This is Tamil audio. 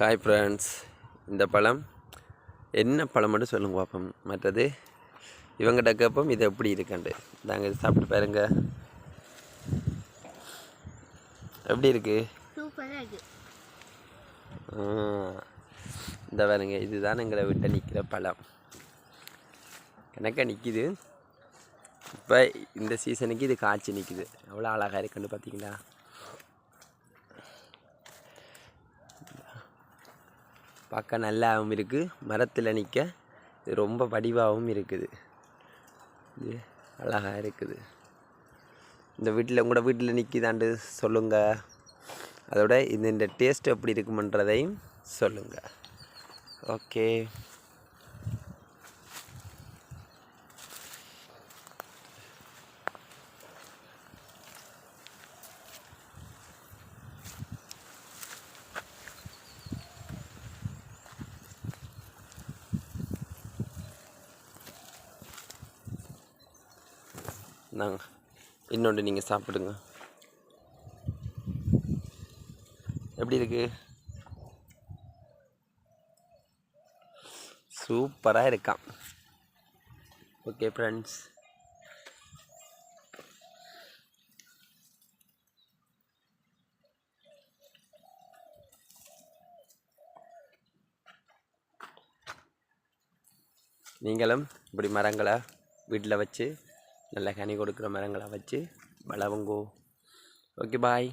ஹாய் ஃப்ரெண்ட்ஸ், இந்த பழம் என்ன பழம் மட்டும் சொல்லுங்க பார்ப்போம். மற்றது இவங்ககிட்ட கேட்போம் இது எப்படி இருக்குண்டு. நாங்கள் இது சாப்பிட்டு பாருங்க. எப்படி இருக்கு? சூப்பராக இருக்கு. இந்த பாருங்க, இதுதான் எங்களை விட்டு நிற்கிற பழம். கணக்காக நிற்கிது. இப்போ இந்த சீசனுக்கு இது காய்ச்சி நிற்கிது. எவ்வளோ அழகாக இருக்குன்னு பார்த்தீங்களா? பார்க்க நல்லாவும் இருக்குது. மரத்தில் நிற்க இது ரொம்ப வடிவாகவும் இருக்குது. இது அழகாக இருக்குது. இந்த வீட்டில் உங்களோட வீட்டில் நிற்கிதாண்டு சொல்லுங்கள். அதோட இந்த டேஸ்ட் எப்படி இருக்குமன்றதையும் சொல்லுங்கள். ஓகே, நாங்கள் இன்னொன்று நீங்கள் சாப்பிடுங்க. எப்படி இருக்கு? சூப்பராக இருக்கான். ஓகே ஃப்ரெண்ட்ஸ், நீங்களும் இப்படி மரங்களை வீட்டில் வச்சு நல்ல கனி கொடுக்குற மரங்களை வச்சு வளவுங்கோ. ஓகே, பாய்.